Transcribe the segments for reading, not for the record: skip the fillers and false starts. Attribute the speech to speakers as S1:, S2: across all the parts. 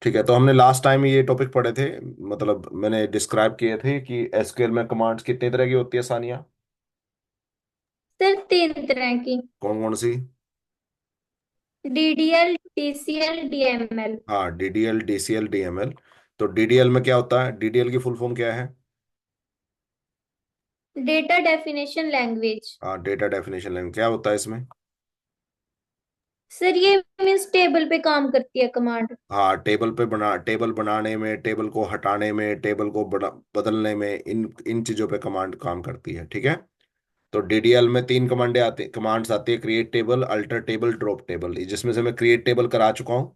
S1: ठीक है, तो हमने लास्ट टाइम ये टॉपिक पढ़े थे, मतलब मैंने डिस्क्राइब किए थे कि एसक्यूएल में कमांड्स कितनी तरह की होती है सानिया?
S2: सर 3 तरह की।
S1: कौन कौन सी?
S2: DDL, TCL, DML.
S1: हाँ, डीडीएल, डीसीएल, डीएमएल। तो डीडीएल में क्या होता है? डीडीएल की फुल फॉर्म क्या है?
S2: Data definition language.
S1: हाँ, डेटा डेफिनेशन लैंग्वेज। क्या होता है इसमें?
S2: सर ये मीन्स टेबल पे काम करती है कमांड।
S1: हाँ, टेबल बनाने में, टेबल को हटाने में, बदलने में, इन इन चीजों पे कमांड काम करती है। ठीक है। तो डीडीएल में तीन कमांड्स आती है: create table, alter table, drop table. जिसमें से मैं क्रिएट टेबल करा चुका हूँ,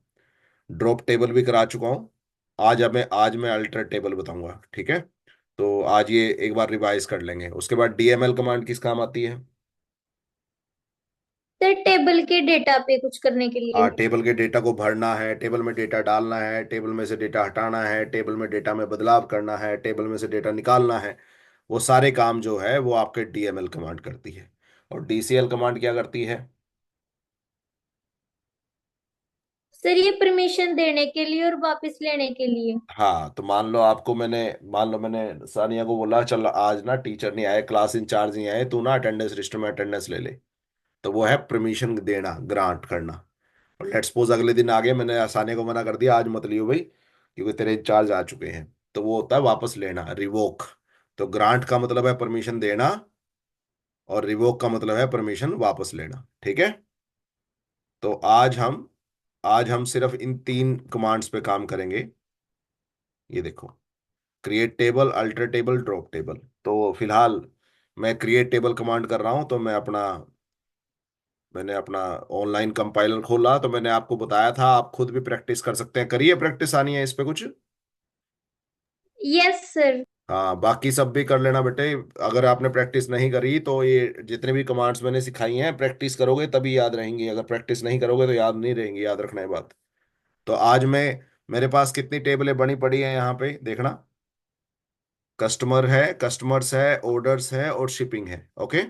S1: ड्रॉप टेबल भी करा चुका हूँ। आज मैं अल्टर टेबल बताऊंगा। ठीक है। तो आज ये एक बार रिवाइज कर लेंगे। उसके बाद डीएमएल कमांड किस काम आती है?
S2: सर टेबल के डेटा पे कुछ करने के लिए।
S1: टेबल के डेटा को भरना है, टेबल में डेटा डालना है, टेबल में से डेटा हटाना है, टेबल में डेटा में बदलाव करना है, टेबल में से डेटा निकालना है। वो सारे काम जो है वो आपके डीएमएल कमांड करती है। और डीसीएल कमांड क्या करती है?
S2: सर ये परमिशन देने के लिए और वापस लेने के लिए।
S1: हाँ, तो मान लो मैंने सानिया को बोला, चल आज ना टीचर नहीं आए, क्लास इंचार्ज नहीं आए, तू ना अटेंडेंस रजिस्टर में अटेंडेंस ले ले। तो वो है परमिशन देना, ग्रांट करना। और लेट्स सपोज अगले दिन आ गए, मैंने सानिया को मना कर दिया, आज मत लियो भाई क्योंकि तेरे इंचार्ज आ चुके हैं। तो वो होता है वापस लेना, रिवोक। तो ग्रांट का मतलब है परमिशन देना, और रिवोक का मतलब है परमिशन वापस लेना। ठीक है। तो आज हम सिर्फ इन तीन कमांड्स पे काम करेंगे। ये देखो, create table, alter table, drop table. तो फिलहाल मैं क्रिएट टेबल कमांड कर रहा हूं। तो मैंने अपना ऑनलाइन कंपाइलर खोला, तो मैंने आपको बताया था आप खुद भी प्रैक्टिस कर सकते हैं। करिए प्रैक्टिस, आनी है इस पे कुछ।
S2: Yes sir.
S1: हाँ, बाकी सब भी कर लेना बेटे। अगर आपने प्रैक्टिस नहीं करी तो ये जितने भी कमांड्स मैंने सिखाई हैं, प्रैक्टिस करोगे तभी याद रहेंगी। अगर प्रैक्टिस नहीं करोगे तो याद नहीं रहेंगी, याद रखना है बात। तो आज मैं मेरे पास कितनी टेबलें बनी पड़ी हैं यहाँ पे देखना। कस्टमर है, कस्टमर्स है, ऑर्डर्स है, और शिपिंग है। ओके।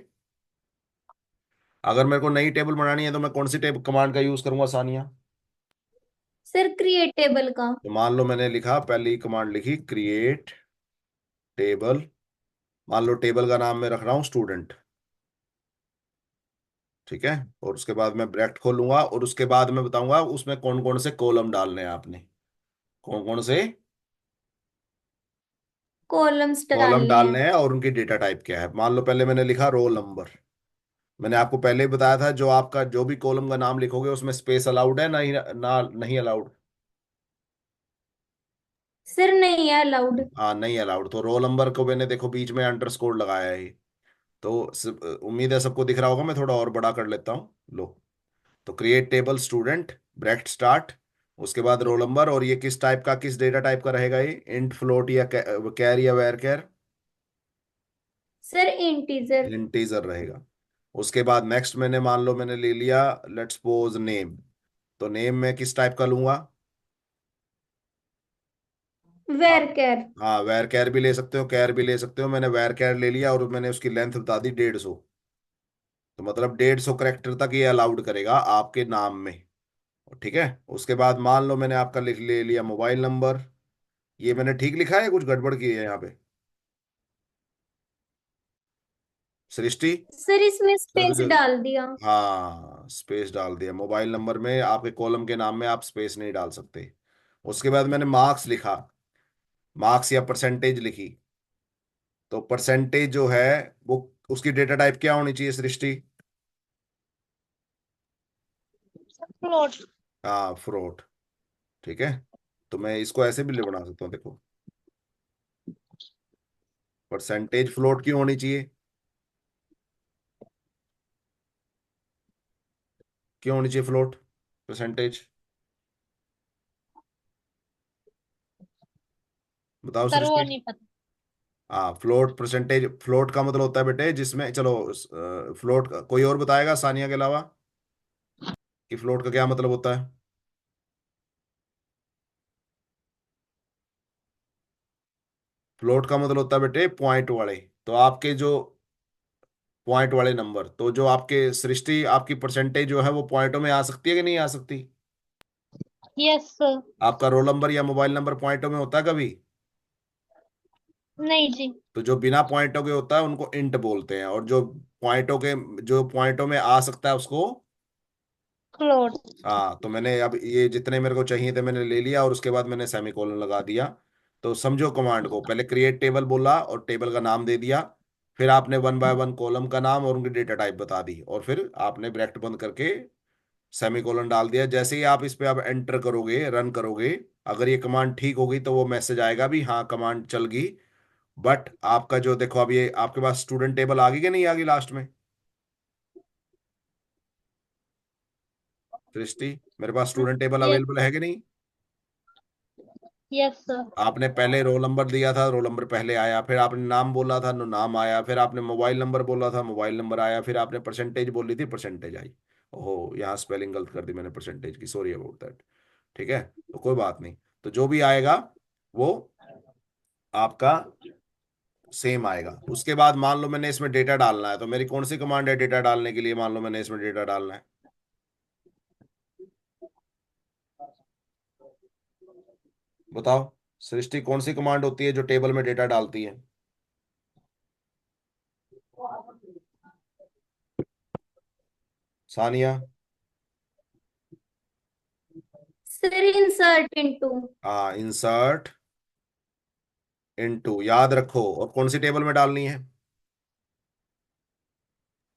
S1: अगर मेरे को नई टेबल बनानी है तो मैं कौन सी टेबल कमांड का यूज करूंगा सानिया?
S2: सर क्रिएट टेबल का।
S1: तो मान लो मैंने लिखा, पहली कमांड लिखी क्रिएट टेबल। मान लो टेबल का नाम मैं रख रहा हूँ स्टूडेंट। ठीक है। और उसके बाद मैं ब्रैकेट खोलूंगा, और उसके बाद मैं बताऊंगा उसमें कौन कौन से कॉलम डालने हैं आपने। कौन कौन से
S2: कॉलम्स
S1: कॉलम
S2: डालने हैं।
S1: डालने हैं और उनकी डेटा टाइप क्या है। मान लो पहले मैंने लिखा रोल नंबर। मैंने आपको पहले ही बताया था, जो आपका जो भी कॉलम का नाम लिखोगे उसमें स्पेस अलाउड है, नहीं ना, नहीं अलाउड?
S2: सर नहीं है अलाउड।
S1: हाँ, नहीं अलाउड। तो रोल नंबर को मैंने देखो बीच में अंडरस्कोर लगाया है। तो उम्मीद है सबको दिख रहा होगा। मैं थोड़ा और बड़ा कर लेता हूँ, लो। तो create table student, bracket start, उसके बाद रोल नंबर। और ये किस टाइप का, किस डेटा टाइप का रहेगा? ये इंट, फ्लोट, या कैर, या varchar?
S2: Sir integer.
S1: Integer रहेगा। उसके बाद नेक्स्ट मैंने मान लो मैंने ले लिया, लेट्स सपोज नेम। तो नेम में किस टाइप का लूंगा? हाँ,
S2: वेर कैर।
S1: हाँ, वेर कैर भी ले सकते हो, कैर भी ले सकते हो। मैंने वेर कैर ले लिया और मैंने उसकी लेंथ बता दी 150। तो मतलब 150 करेक्टर तक ये अलाउड करेगा आपके नाम में। ठीक है। उसके बाद मान लो मैंने आपका लिख ले लिया मोबाइल नंबर। ये मैंने ठीक लिखा है, कुछ गड़बड़ की है यहाँ पे सृष्टि?
S2: सर इसमें
S1: जल्दी
S2: स्पेस
S1: जल्दी।
S2: डाल दिया।
S1: हाँ, स्पेस डाल दिया। मोबाइल नंबर में आपके कॉलम के नाम में आप स्पेस नहीं डाल सकते। उसके बाद मैंने मार्क्स लिखा, मार्क्स या परसेंटेज लिखी। तो परसेंटेज जो है वो, उसकी डेटा टाइप क्या होनी चाहिए सृष्टि?
S2: फ्लोट।
S1: हाँ, फ्रोट। ठीक है। तो मैं इसको ऐसे भी बना सकता हूँ, देखो। परसेंटेज फ्लोट क्यों होनी चाहिए? क्यों होनी चाहिए फ्लोट, परसेंटेज? बताओ
S2: सर वो
S1: सृष्टि।
S2: नहीं पता।
S1: हाँ, फ्लोट परसेंटेज, फ्लोट का मतलब होता है बेटे जिसमें, चलो फ्लोट का कोई और बताएगा सानिया के अलावा कि फ्लोट का क्या मतलब होता है? फ्लोट का मतलब होता है बेटे पॉइंट वाले। तो आपके जो पॉइंट वाले नंबर, तो जो आपके सृष्टि आपकी परसेंटेज जो है वो पॉइंटों में आ सकती है कि नहीं आ सकती?
S2: Yes sir.
S1: आपका रोल नंबर या मोबाइल नंबर पॉइंटों में होता है कभी?
S2: नहीं जी।
S1: तो जो बिना पॉइंटों के होता है उनको इंट बोलते हैं, और जो पॉइंटों में आ सकता है उसको।
S2: क्लोड।
S1: हाँ, तो मैंने अब ये जितने मेरे को चाहिए थे मैंने ले लिया, और उसके बाद मैंने सेमीकोलन लगा दिया। तो समझो, कमांड को पहले क्रिएट टेबल बोला और टेबल का नाम दे दिया। फिर आपने वन बाय वन कॉलम का नाम और उनकी डेटा टाइप बता दी, और फिर आपने ब्रैकेट बंद करके सेमीकोलन डाल दिया। जैसे ही आप इस पे अब एंटर करोगे, रन करोगे, अगर ये कमांड ठीक हो गई तो वो मैसेज आएगा भी हाँ कमांड चल गई। बट आपका जो देखो, अब ये आपके पास स्टूडेंट टेबल आ गई कि नहीं आ गई लास्ट में? सृष्टि, मेरे पास स्टूडेंट टेबल
S2: यस।
S1: अवेलेबल है कि नहीं?
S2: Yes sir.
S1: आपने पहले रोल नंबर दिया था, रोल नंबर पहले आया, फिर आपने नाम बोला था, नाम आया, फिर आपने मोबाइल नंबर बोला था, मोबाइल नंबर आया, फिर आपने परसेंटेज बोली थी, परसेंटेज आई। ओहो, यहाँ स्पेलिंग गलत कर दी मैंने परसेंटेज की, सॉरी अबाउट दैट। ठीक है, तो कोई बात नहीं। तो जो भी आएगा वो आपका सेम आएगा। उसके बाद मान लो मैंने इसमें डेटा डालना है, तो मेरी कौन सी कमांड है डेटा डालने के लिए? मान लो मैंने इसमें डेटा डालना है। बताओ सृष्टि, कौन सी कमांड होती है जो टेबल में डेटा डालती है? सानिया?
S2: सर इंसर्ट इनटू
S1: हाँ, इंसर्ट इनटू, याद रखो। और कौन सी टेबल में डालनी है?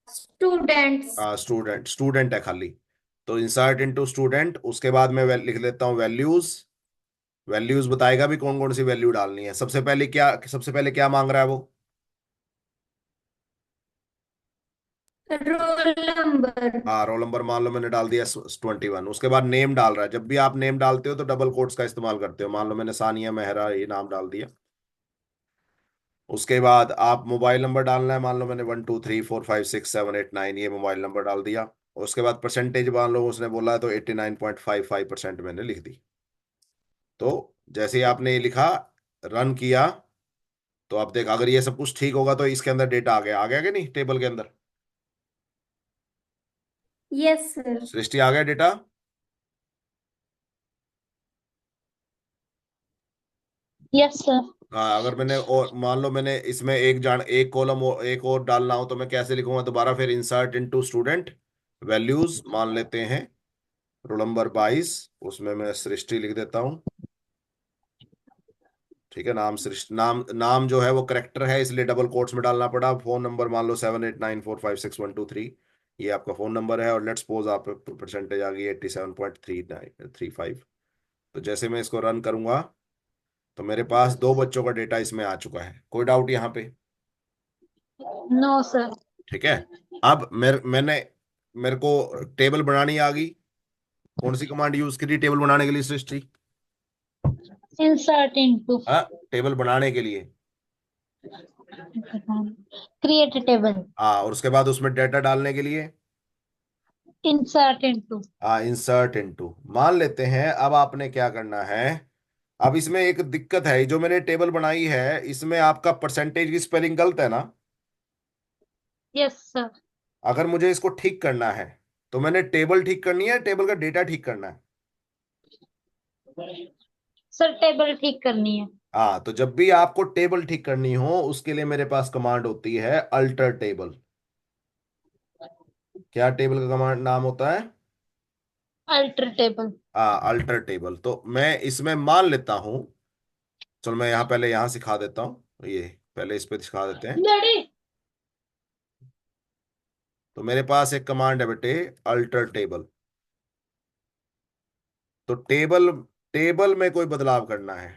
S2: स्टूडेंट्स।
S1: स्टूडेंट, स्टूडेंट है खाली। तो इंसर्ट इनटू स्टूडेंट, उसके बाद मैं लिख लेता हूँ वैल्यूज। वैल्यूज बताएगा भी कौन कौन सी वैल्यू डालनी है। सबसे पहले क्या मांग रहा है वो?
S2: Roll number.
S1: हाँ, रोल नंबर मान लो मैंने डाल दिया 21। उसके बाद नेम डाल रहा है। जब भी आप नेम डालते हो तो डबल कोट्स का इस्तेमाल करते हो। मान लो मैंने सानिया मेहरा ये नाम डाल दिया। उसके बाद आप मोबाइल नंबर डालना है। मान लो मैंने 1 2 3 4 5 6 7 8 9 ये मोबाइल नंबर डाल दिया। उसके बाद परसेंटेज मान लो उसने बोला है तो 89.55% मैंने लिख दी। तो जैसे ही आपने ये लिखा, रन किया, तो आप देख, अगर ये सब कुछ ठीक होगा तो इसके अंदर डेटा आ गया कि नहीं टेबल के अंदर?
S2: Yes sir.
S1: सृष्टि, आ गया डेटा?
S2: Yes sir.
S1: हाँ, अगर मैंने और मान लो मैंने इसमें एक कॉलम और एक और डालना हो तो मैं कैसे लिखूंगा दोबारा? फिर इंसर्ट इनटू स्टूडेंट, वैल्यूज मान लेते हैं रोल नंबर 22, उसमें मैं सृष्टि लिख देता हूँ। ठीक है, नाम सृष्टि, नाम नाम जो है वो करेक्टर है इसलिए डबल कोट्स में डालना पड़ा। फोन नंबर मान लो 78945612 ये आपका फोन नंबर है, और लेट्स सपोज आप परसेंटेज आ गई 87.3935। तो जैसे मैं इसको रन करूंगा तो मेरे पास दो बच्चों का डेटा इसमें आ चुका है। कोई डाउट यहाँ पे?
S2: No sir.
S1: ठीक है। अब मेरे को टेबल बनानी आ गई। कौन सी कमांड यूज करी टेबल बनाने के लिए सृष्टि?
S2: इंसर्ट इनटू
S1: हाँ, टेबल बनाने के लिए।
S2: Create table.
S1: हाँ, और उसके बाद उसमें डेटा डालने के लिए?
S2: Insert into.
S1: हाँ, इंसर्ट इनटू। मान लेते हैं अब आपने क्या करना है। अब इसमें एक दिक्कत है, जो मैंने टेबल बनाई है इसमें आपका परसेंटेज की स्पेलिंग गलत है ना?
S2: Yes sir.
S1: अगर मुझे इसको ठीक करना है तो मैंने टेबल ठीक करनी है, टेबल का डेटा ठीक करना है?
S2: सर टेबल ठीक करनी है।
S1: हाँ, तो जब भी आपको टेबल ठीक करनी हो उसके लिए मेरे पास कमांड होती है अल्टर टेबल। क्या टेबल का कमांड नाम होता है?
S2: Alter table.
S1: हाँ, अल्टर टेबल। तो मैं इसमें मान लेता हूं, चलो मैं यहाँ पहले यहाँ सिखा देता हूँ, ये पहले इस पे सिखा देते हैं।
S2: डैडी।
S1: तो मेरे पास एक कमांड है बेटे, अल्टर टेबल। तो टेबल टेबल में कोई बदलाव करना है,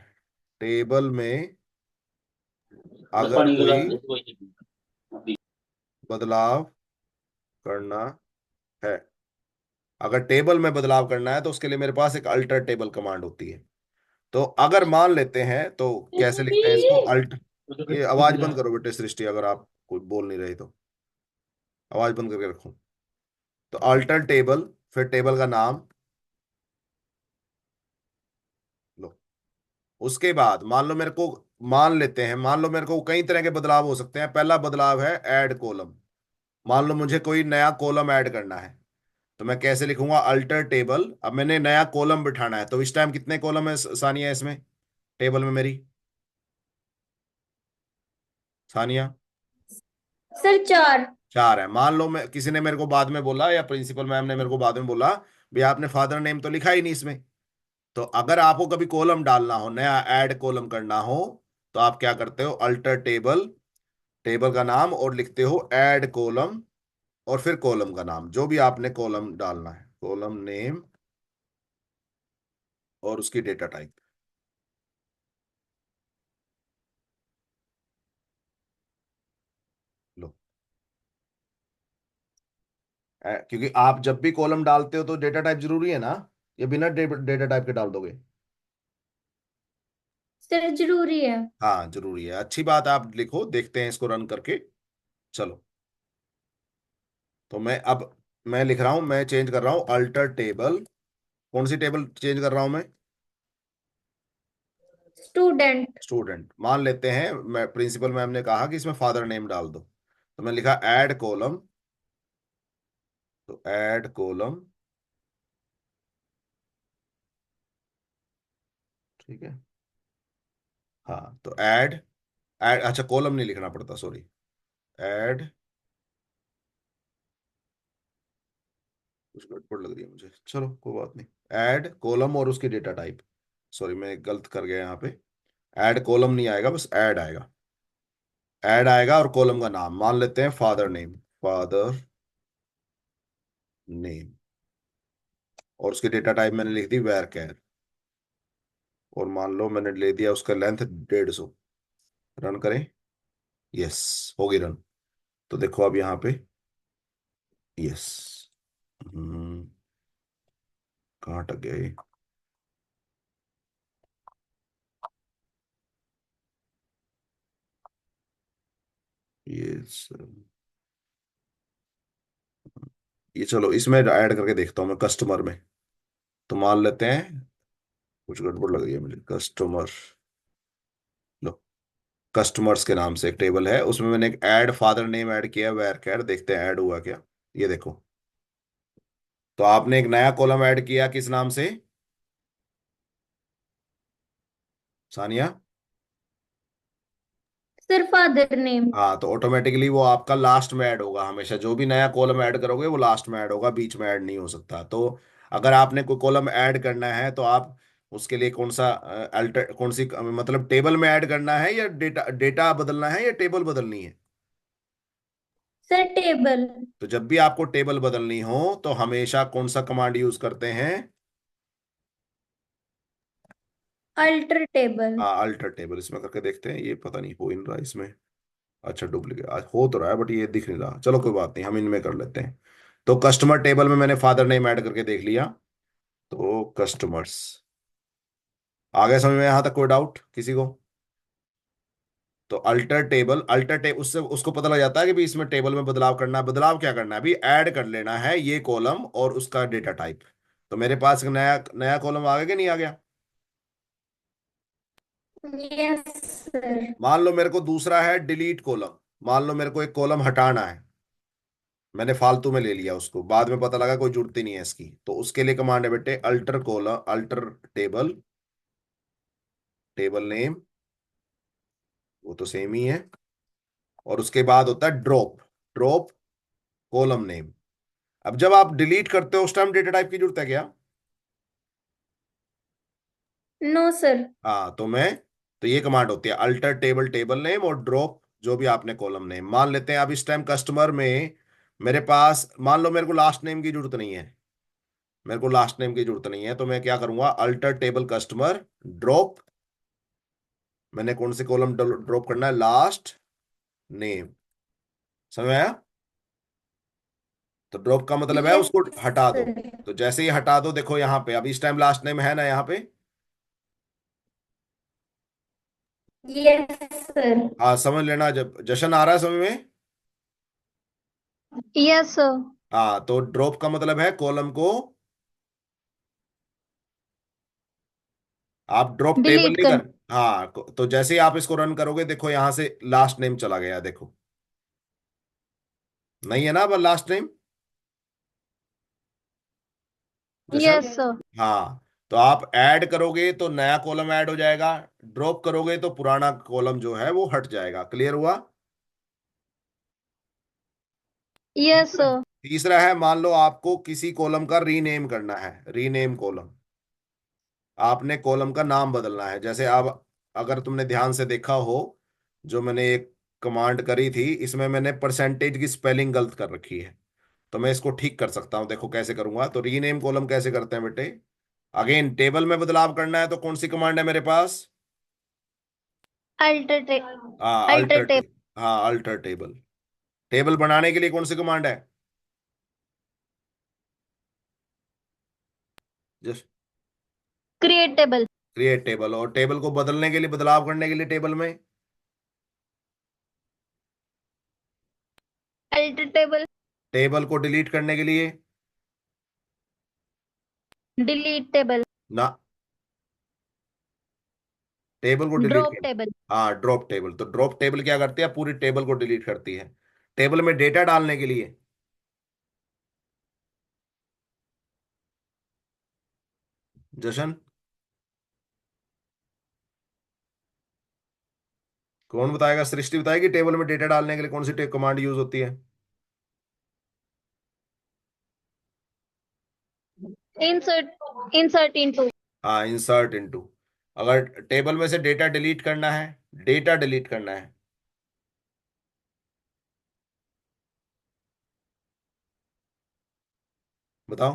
S1: टेबल में अगर
S2: पानी
S1: कोई
S2: गिलास दे कोई नहीं।
S1: बदलाव करना है, अगर टेबल में बदलाव करना है तो उसके लिए मेरे पास एक अल्टर टेबल कमांड होती है। तो अगर मान लेते हैं तो कैसे लिखते हैं इसको? अल्ट, ये आवाज बंद करो बेटे सृष्टि, अगर आप कुछ बोल नहीं रहे तो आवाज बंद करके रखो। तो अल्टर टेबल, फिर टेबल का नाम लो। उसके बाद मान लेते हैं, मान लो मेरे को कई तरह के बदलाव हो सकते हैं। पहला बदलाव है ऐड कॉलम। मान लो मुझे कोई नया कॉलम ऐड करना है, तो मैं कैसे लिखूंगा, अल्टर टेबल। अब मैंने नया कॉलम बिठाना है, तो इस टाइम कितने कॉलम है सानिया इसमें, टेबल में मेरी, सानिया?
S2: सर 4।
S1: 4 है। मान लो मैं, किसी ने मेरे को बाद में बोला, या प्रिंसिपल मैम ने मेरे को बाद में बोला, भैया आपने फादर नेम तो लिखा ही नहीं इसमें। तो अगर आपको कभी कॉलम डालना हो, नया ऐड कॉलम करना हो, तो आप क्या करते हो, अल्टर टेबल, टेबल का नाम और लिखते हो ऐड कॉलम, और फिर कॉलम का नाम, जो भी आपने कॉलम डालना है, कॉलम नेम और उसकी डेटा टाइप। लो, क्योंकि आप जब भी कॉलम डालते हो तो डेटा टाइप जरूरी है ना, ये बिना डेटा टाइप के डाल दोगे?
S2: सर जरूरी है।
S1: हाँ जरूरी है, अच्छी बात है, आप लिखो, देखते हैं इसको रन करके। चलो, तो मैं लिख रहा हूं, मैं चेंज कर रहा हूं अल्टर टेबल। कौन सी टेबल चेंज कर रहा हूं मैं?
S2: स्टूडेंट।
S1: स्टूडेंट। मान लेते हैं, मैं प्रिंसिपल मैम ने कहा कि इसमें फादर नेम डाल दो, तो मैं लिखा ऐड कॉलम, तो ऐड कॉलम, ठीक है। हाँ, तो ऐड, ऐड, अच्छा कॉलम नहीं लिखना पड़ता, सॉरी, ऐड, कुछ गड़बड़ लग रही है मुझे, चलो कोई बात नहीं। ऐड कॉलम और उसकी डेटा टाइप, सॉरी मैं गलत कर गया यहाँ पे, ऐड कॉलम नहीं आएगा, बस ऐड आएगा। ऐड आएगा और कॉलम का नाम मान लेते हैं फादर नेम, फादर नेम, और उसकी डेटा टाइप मैंने लिख दी वेर कैर, और मान लो मैंने ले दिया उसका लेंथ 150। रन करें, यस, होगी रन। तो देखो अब यहाँ पे, यस, हम्म, कहाँ अटक गया ये, ये चलो इसमें ऐड करके देखता हूँ मैं कस्टमर में। तो मान लेते हैं, कुछ गड़बड़ लग रही है मुझे, कस्टमर, लो, कस्टमर्स के नाम से एक टेबल है, उसमें मैंने एक ऐड फादर नेम ऐड किया, वेर कैर, देखते हैं ऐड हुआ क्या। ये देखो, तो आपने एक नया कॉलम ऐड किया किस नाम से, सानिया?
S2: Sir father name.
S1: हाँ, तो ऑटोमेटिकली वो आपका लास्ट में ऐड होगा, हमेशा जो भी नया कॉलम ऐड करोगे वो लास्ट में ऐड होगा, बीच में ऐड नहीं हो सकता। तो अगर आपने कोई कॉलम ऐड करना है तो आप उसके लिए कौन सा अल्टर, कौन सी मतलब टेबल में ऐड करना है, या डेटा डेटा बदलना है, या टेबल बदलनी है?
S2: Sir table.
S1: तो जब भी आपको टेबल बदलनी हो तो हमेशा कौन सा कमांड यूज करते हैं?
S2: Alter table.
S1: हाँ, अल्टर टेबल। इसमें करके देखते हैं, ये पता नहीं हो ही नहीं रहा इसमें, अच्छा डुप्लीकेट हो तो रहा है बट ये दिख नहीं रहा, चलो कोई बात नहीं, हम इनमें कर लेते हैं। तो कस्टमर टेबल में मैंने फादर नेम ऐड करके देख लिया, तो कस्टमर्स आ गए समझ में, यहां तक कोई डाउट किसी को? तो अल्टर टेबल उससे उसको पता लग जाता है कि भी इसमें टेबल में बदलाव करना है। बदलाव क्या करना है, अभी ऐड कर लेना है ये कॉलम और उसका डेटा टाइप। तो मेरे पास एक नया नया कॉलम आ गया कि नहीं आ गया?
S2: Yes sir.
S1: मान लो मेरे को दूसरा है डिलीट कॉलम, मान लो मेरे को एक कॉलम हटाना है, मैंने फालतू में ले लिया उसको, बाद में पता लगा कोई जरूरत ही नहीं है इसकी, तो उसके लिए कमांड है बेटे alter column, alter table, table name, वो तो सेम ही है, और उसके बाद होता है ड्रॉप, ड्रॉप कॉलम नेम। अब जब आप डिलीट करते हो उस टाइम डेटा टाइप की जरूरत है क्या?
S2: No sir.
S1: हाँ, तो ये कमांड होती है अल्टर टेबल, टेबल नेम, और ड्रॉप जो भी आपने कॉलम नेम। मान लेते हैं अब इस टाइम कस्टमर में मेरे पास, मान लो मेरे को लास्ट नेम की जरूरत नहीं है, मेरे को लास्ट नेम की जरूरत नहीं है, तो मैं क्या करूंगा, अल्टर टेबल कस्टमर ड्रॉप, मैंने कौन से कॉलम ड्रॉप करना है, लास्ट नेम, समझ में आया? तो ड्रॉप का मतलब है
S2: यस
S1: उसको हटा दो।
S2: सर।
S1: तो जैसे ही हटा दो, देखो यहाँ पे अब इस टाइम लास्ट नेम है ना यहाँ पे।
S2: Yes sir.
S1: हाँ समझ लेना, जब जशन आ रहा है समझ में।
S2: Yes sir.
S1: हाँ, तो ड्रॉप का मतलब है कॉलम को आप ड्रॉप टेबल
S2: डिलीट
S1: नहीं
S2: कर।
S1: कर। हाँ, तो जैसे ही आप इसको रन करोगे, देखो यहां से लास्ट नेम चला गया, देखो, नहीं है ना अब last name. Jashan.
S2: Yes sir.
S1: हाँ, तो आप ऐड करोगे तो नया कॉलम ऐड हो जाएगा, ड्रॉप करोगे तो पुराना कॉलम जो है वो हट जाएगा। क्लियर हुआ?
S2: Yes sir.
S1: तीसरा है, मान लो आपको किसी कॉलम का रीनेम करना है, रीनेम कॉलम। आपने कॉलम का नाम बदलना है। जैसे अब अगर तुमने ध्यान से देखा हो, जो मैंने एक कमांड करी थी, इसमें मैंने परसेंटेज की स्पेलिंग गलत कर रखी है। तो मैं इसको ठीक कर सकता हूं। देखो कैसे करूंगा। तो रीनेम कॉलम कैसे करते हैं बेटे? अगेन टेबल में बदलाव करना है तो कौन सी कमांड है मेरे पास?
S2: अल्टर
S1: हाँ,
S2: अल्टर टेप।
S1: हाँ, अल्टर टेबल। टेबल बनाने के लिए कौन सी कमांड है? Just
S2: create table.
S1: Create table. और टेबल को बदलने के लिए, बदलाव करने के लिए टेबल में?
S2: Alter table.
S1: टेबल को डिलीट करने के लिए?
S2: Delete table.
S1: ना, टेबल को डिलीट
S2: ड्रॉप
S1: कर।
S2: टेबल।
S1: हाँ, ड्रॉप टेबल। तो ड्रॉप टेबल क्या करती है? पूरी टेबल को डिलीट करती है। टेबल में डेटा डालने के लिए? जशन, कौन बताएगा? सृष्टि बताएगी टेबल में डेटा डालने के लिए कौन सी कमांड यूज होती है?
S2: Insert insert into.
S1: हाँ, इंसर्ट इनटू। अगर टेबल में से डेटा डिलीट करना है, डेटा डिलीट करना है, बताओ।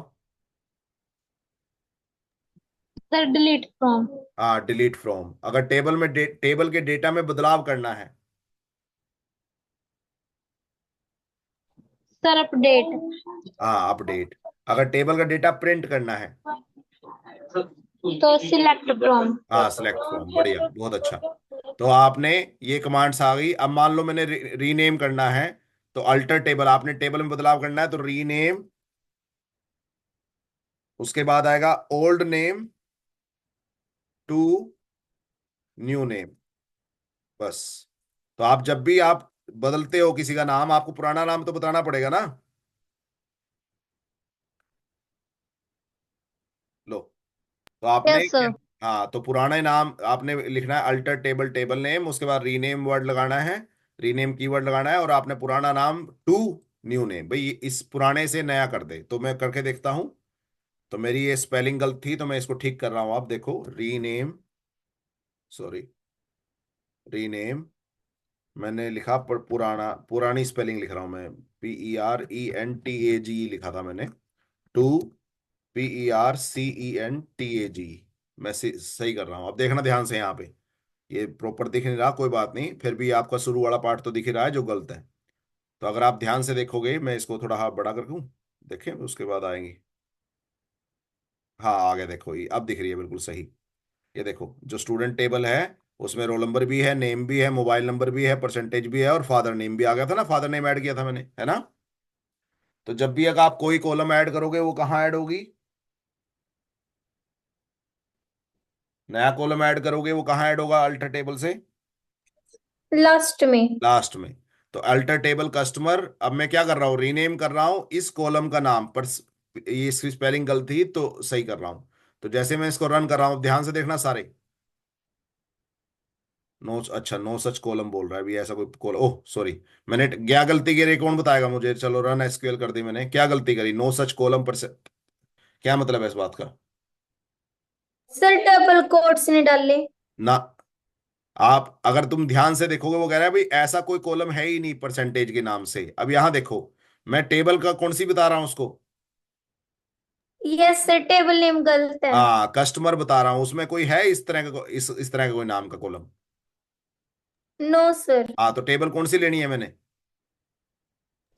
S2: Sir delete from.
S1: हाँ, डिलीट फ्रॉम। अगर टेबल में टेबल के डेटा में बदलाव करना है?
S2: Sir update.
S1: हाँ, अपडेट। अगर टेबल का डेटा प्रिंट करना है?
S2: तो सिलेक्ट फ्रॉम।
S1: हाँ, सिलेक्ट फ्रॉम। बढ़िया, बहुत अच्छा। तो आपने, ये कमांड्स आ गई। अब मान लो मैंने रीनेम करना है, तो अल्टर टेबल, आपने टेबल में बदलाव करना है तो रीनेम, उसके बाद आएगा old name to new name. बस। तो आप जब भी आप बदलते हो किसी का नाम, आपको पुराना नाम तो बताना पड़ेगा ना। लो, तो आपने
S2: यस सर।
S1: हाँ, तो पुराने नाम आपने लिखना है, अल्टर टेबल टेबल नेम, उसके बाद रीनेम वर्ड लगाना है, रीनेम कीवर्ड लगाना है, और आपने पुराना नाम टू न्यू नेम, भाई इस पुराने से नया कर दे। तो मैं करके देखता हूं। तो मेरी ये स्पेलिंग गलत थी तो मैं इसको ठीक कर रहा हूं। आप देखो, रीनेम, सॉरी, रीनेम मैंने लिखा पर पुराना, पुरानी स्पेलिंग लिख रहा हूं मैं। PERENTAGE लिखा था मैंने। To PERCENTAG। मैं सही कर रहा हूँ। अब देखना ध्यान से यहाँ पे, ये प्रॉपर दिख नहीं रहा, कोई बात नहीं, फिर भी आपका शुरू वाला पार्ट तो दिख ही रहा है जो गलत है। तो अगर आप ध्यान से देखोगे, मैं इसको थोड़ा हाथ बड़ा कर दूं, देखें उसके बाद आएंगी। हाँ, आगे देखो, ये अब दिख रही है बिल्कुल सही। ये देखो, जो स्टूडेंट टेबल है उसमें रोल नंबर भी है, नेम भी है, मोबाइल नंबर भी है, परसेंटेज भी है, और फादर नेम भी आ गया था ना, फादर नेम ऐड किया था मैंने, है ना। तो जब भी अगर आप कोई कॉलम ऐड करोगे वो कहाँ ऐड होगी? नया कॉलम ऐड करोगे वो कहाँ ऐड होगा अल्टर टेबल से?
S2: लास्ट में।
S1: लास्ट में। तो अल्टर टेबल कस्टमर, अब मैं क्या कर रहा हूँ? रीनेम कर रहा हूँ इस कॉलम का नाम पर। ये इसकी स्पेलिंग गलत थी तो सही कर रहा हूँ। तो जैसे मैं इसको रन कर रहा हूँ, ध्यान से देखना सारे। नो, अच्छा, नो सच कॉलम बोल रहा है अभी, ऐसा कोई कॉलम, ओह सॉरी। मैंने क्या गलती करी, कौन बताएगा मुझे? चलो, रन एसक्यूएल कर दी मैंने, क्या गलती करी? नो सच कॉलम पर से क्या मतलब है इस बात का?
S2: सर डबल कोट्स नहीं डाले।
S1: ना, आप अगर तुम ध्यान से देखोगे, वो कह रहा है भाई ऐसा कोई कॉलम है ही नहीं परसेंटेज के नाम से। अब यहां देखो, मैं टेबल का कौन सी बता रहा हूं उसको?
S2: यस सर टेबल नेम गलत है।
S1: हाँ, कस्टमर बता रहा हूं, उसमें कोई है इस तरह का, इस तरह का कोई नाम का कॉलम?
S2: No sir.
S1: हाँ, तो टेबल कौन सी लेनी है मैंने?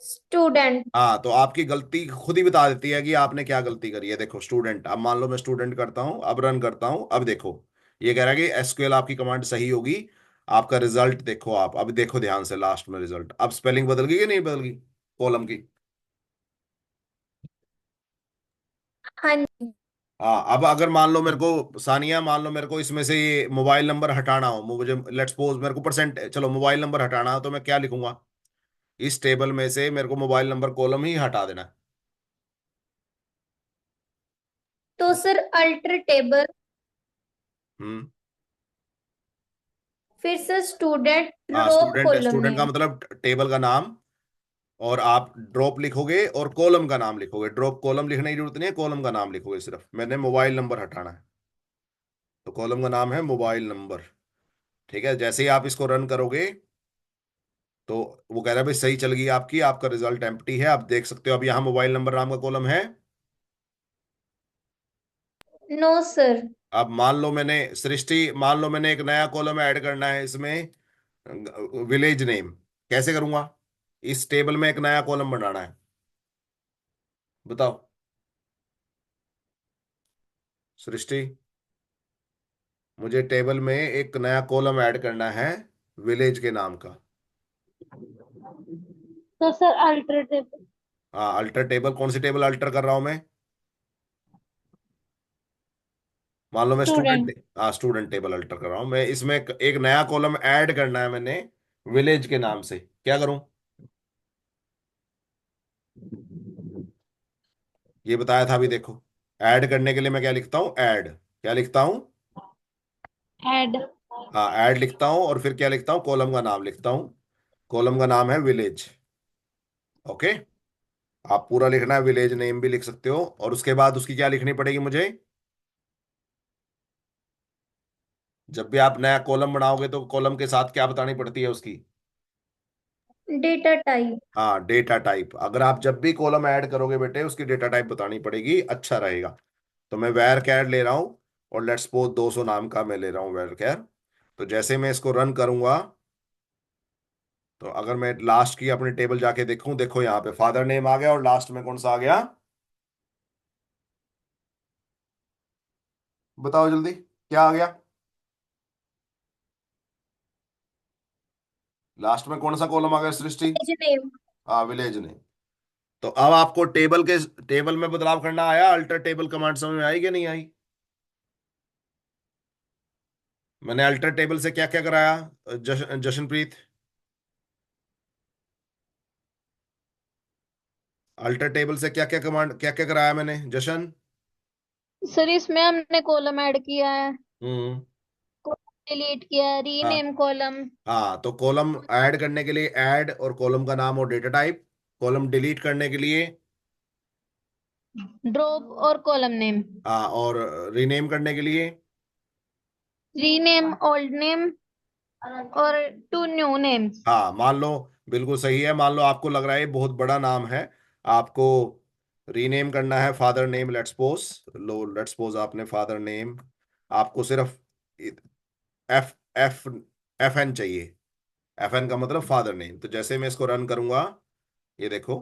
S2: स्टूडेंट।
S1: हाँ, तो आपकी गलती खुद ही बता देती है कि आपने क्या गलती करी है। देखो, स्टूडेंट, अब मान लो मैं स्टूडेंट करता हूं, अब रन करता हूं, अब देखो, ये कह रहा है कि एसक्यूएल आपकी कमांड सही होगी। आपका रिजल्ट देखो, आप अब देखो ध्यान से, लास्ट में रिजल्ट, अब स्पेलिंग बदल गई कि नहीं बदल गई कॉलम की?
S2: हाँ जी।
S1: हाँ, अब अगर मान लो मेरे को, सानिया, मान लो मेरे को इसमें से ये मोबाइल नंबर हटाना हो, मुझे लेट्स सपोज मेरे को परसेंट, चलो मोबाइल नंबर हटाना हो, तो मैं क्या लिखूंगा? इस टेबल में से मेरे को मोबाइल नंबर कॉलम ही हटा देना है।
S2: तो सर अल्टर टेबल,
S1: हम्म।
S2: फिर सर स्टूडेंट
S1: हाँ,
S2: ड्रॉप
S1: स्टूडेंट,
S2: कॉलम
S1: स्टूडेंट का
S2: नेम।
S1: मतलब टेबल का नाम, और आप ड्रॉप लिखोगे और कॉलम का नाम लिखोगे। ड्रॉप कॉलम लिखने की जरूरत नहीं है, कॉलम का नाम लिखोगे सिर्फ। मैंने मोबाइल नंबर हटाना है, तो कॉलम का नाम है मोबाइल नंबर। ठीक है, जैसे ही आप इसको रन करोगे तो वो कह रहा है भाई सही चल गई आपकी, आपका रिजल्ट एम्प्टी है। आप देख सकते हो अब यहाँ मोबाइल नंबर नाम का कॉलम है।
S2: No sir.
S1: अब मान लो मैंने, सृष्टि, मान लो मैंने एक नया कॉलम ऐड करना है इसमें, विलेज नेम। कैसे करूंगा? इस टेबल में एक नया कॉलम बनाना है, बताओ सृष्टि। मुझे टेबल में एक नया कॉलम ऐड करना है विलेज के नाम का।
S2: तो सर अल्टर टेबल।
S1: हाँ, अल्टर टेबल। कौन सी टेबल अल्टर कर रहा हूं मैं? मान लो मैं स्टूडेंट,
S2: स्टूडेंट।
S1: हाँ स्टूडेंट टेबल अल्टर कर रहा हूं मैं। इसमें एक नया कॉलम ऐड करना है मैंने विलेज के नाम से। क्या करूं? ये बताया था अभी, देखो। ऐड करने के लिए मैं क्या लिखता हूँ? ऐड। क्या लिखता हूँ?
S2: ऐड।
S1: हाँ, ऐड लिखता हूँ, और फिर क्या लिखता हूँ? कॉलम का नाम लिखता हूँ। कॉलम का नाम है विलेज। ओके। आप पूरा लिखना है, विलेज नेम भी लिख सकते हो। और उसके बाद उसकी क्या लिखनी पड़ेगी मुझे? जब भी आप नया कॉलम बनाओगे तो कॉलम के साथ क्या बतानी पड़ती है उसकी?
S2: Data type.
S1: हाँ, डेटा टाइप। अगर आप जब भी कॉलम ऐड करोगे बेटे, उसकी डेटा टाइप बतानी पड़ेगी, अच्छा रहेगा। तो मैं वैर कैर ले रहा हूँ, और लेट्स सपोज 200 नाम का मैं ले रहा हूँ वैर कैर। तो जैसे मैं इसको रन करूंगा, तो अगर मैं लास्ट की अपनी टेबल जाके देखूं, देखो यहाँ पे फादर नेम आ गया, और लास्ट में कौन सा आ गया? बताओ जल्दी, क्या आ गया लास्ट में? कौन सा कॉलम आ गया सृष्टि?
S2: नेम।
S1: हाँ, विलेज नेम। तो अब आपको टेबल में बदलाव करना आया? अल्टर टेबल कमांड समझ में आई कि नहीं आई? मैंने अल्टर टेबल से क्या क्या कराया? जशनप्रीत, अल्टर टेबल से क्या क्या कमांड, क्या क्या कराया मैंने, जशन?
S2: सर इसमें हमने कॉलम ऐड किया है,
S1: हम्म।
S2: डिलीट किया है,
S1: हाँ,
S2: रीनेम कॉलम।
S1: हाँ, तो कॉलम ऐड करने के लिए ऐड, और कॉलम का नाम और डेटा टाइप। कॉलम डिलीट करने के लिए,
S2: ड्रॉप और कॉलम नेम।
S1: हाँ, और रीनेम करने के लिए,
S2: रीनेम ओल्ड नेम और टू न्यू नेम्स।
S1: हाँ, मान लो, बिल्कुल सही है। मान लो आपको लग रहा है ये बहुत बड़ा नाम है, आपको रीनेम करना है father name. Let's suppose, low let's suppose आपने फादर नेम, आपको सिर्फ एफ एफ एफ एन चाहिए। एफ एन का मतलब फादर नेम। तो जैसे मैं इसको रन करूंगा, ये देखो,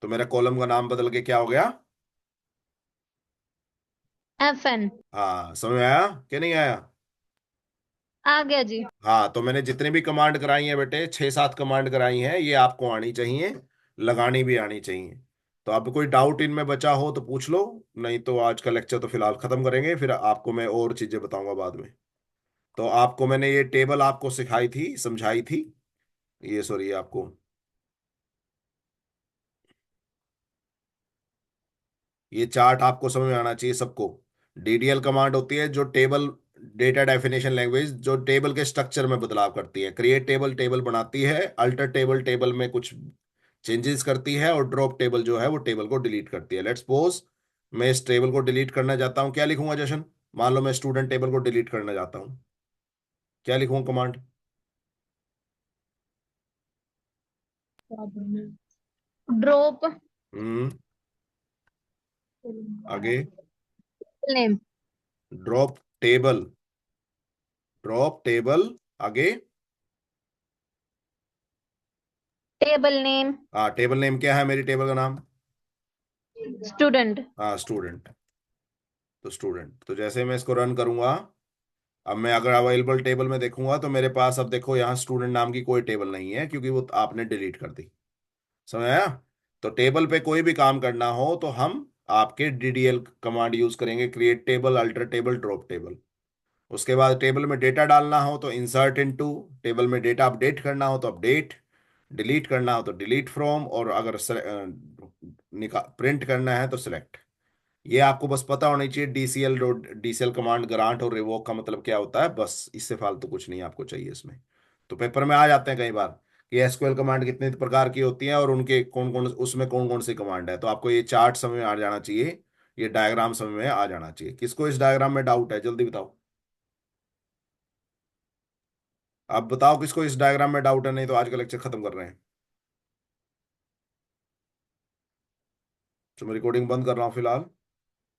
S1: तो मेरा कॉलम का नाम बदल के क्या हो गया?
S2: FN।
S1: हाँ, समझ में आया कि नहीं आया?
S2: आ गया जी।
S1: हाँ, तो मैंने जितने भी कमांड कराई हैं बेटे, 6-7 कमांड कराई हैं, ये आपको आनी चाहिए, लगानी भी आनी चाहिए। तो अब कोई डाउट इनमें बचा हो तो पूछ लो, नहीं तो आज का लेक्चर तो फिलहाल खत्म करेंगे, फिर आपको मैं और चीजें बताऊंगा बाद में। तो आपको मैंने ये टेबल आपको सिखाई थी, समझाई थी, ये सॉरी आपको, ये चार्ट आपको समझ में आना चाहिए सबको। डीडीएल कमांड होती है जो टेबल, डेटा डेफिनेशन लैंग्वेज, जो टेबल के स्ट्रक्चर में बदलाव करती है। क्रिएट टेबल, टेबल बनाती है। अल्टर टेबल, टेबल में कुछ चेंजेस करती है। और ड्रॉप टेबल जो है वो टेबल को डिलीट करती है। लेट्स सपोज मैं इस टेबल को डिलीट करना चाहता हूँ, क्या लिखूंगा जशन? मान लो मैं स्टूडेंट टेबल को डिलीट करना चाहता हूँ, क्या लिखूंगा कमांड?
S2: Drop
S1: hmm. आगे?
S2: Name.
S1: Drop table, drop table, आगे?
S2: Table name.
S1: हाँ, टेबल नेम क्या है मेरी टेबल का नाम?
S2: स्टूडेंट।
S1: हाँ, स्टूडेंट। तो स्टूडेंट, तो जैसे मैं इसको रन करूंगा, अब मैं अगर अवेलेबल टेबल में देखूंगा तो मेरे पास अब देखो यहाँ स्टूडेंट नाम की कोई टेबल नहीं है, क्योंकि वो आपने डिलीट कर दी। समझ आया? तो टेबल पे कोई भी काम करना हो तो हम आपके डीडीएल कमांड यूज करेंगे, create table, alter table, drop table. उसके बाद टेबल में डेटा डालना हो तो इंसर्ट इनटू, टेबल में डेटा अपडेट करना हो तो अपडेट, डिलीट करना हो तो डिलीट फ्रॉम, और अगर प्रिंट करना है तो सिलेक्ट। ये आपको बस पता होनी चाहिए, डीसीएल डीसीएल कमांड ग्रांट और रिवोक का मतलब क्या होता है, बस इससे फालतू कुछ नहीं आपको चाहिए इसमें। तो पेपर में आ जाते हैं कई बार कि एसक्यूएल कमांड कितने प्रकार की होती हैं और उनके कौन कौन, उसमें कौन कौन सी कमांड है। तो आपको ये चार्ट समझ में आ जाना चाहिए, ये डायग्राम समझ में आ जाना चाहिए। किसको इस डायग्राम में डाउट है, जल्दी बताओ। आप बताओ किसको इस डायग्राम में डाउट है, नहीं तो आज का लेक्चर खत्म कर रहे हैं। तो मैं रिकॉर्डिंग बंद कर रहा हूँ फिलहाल।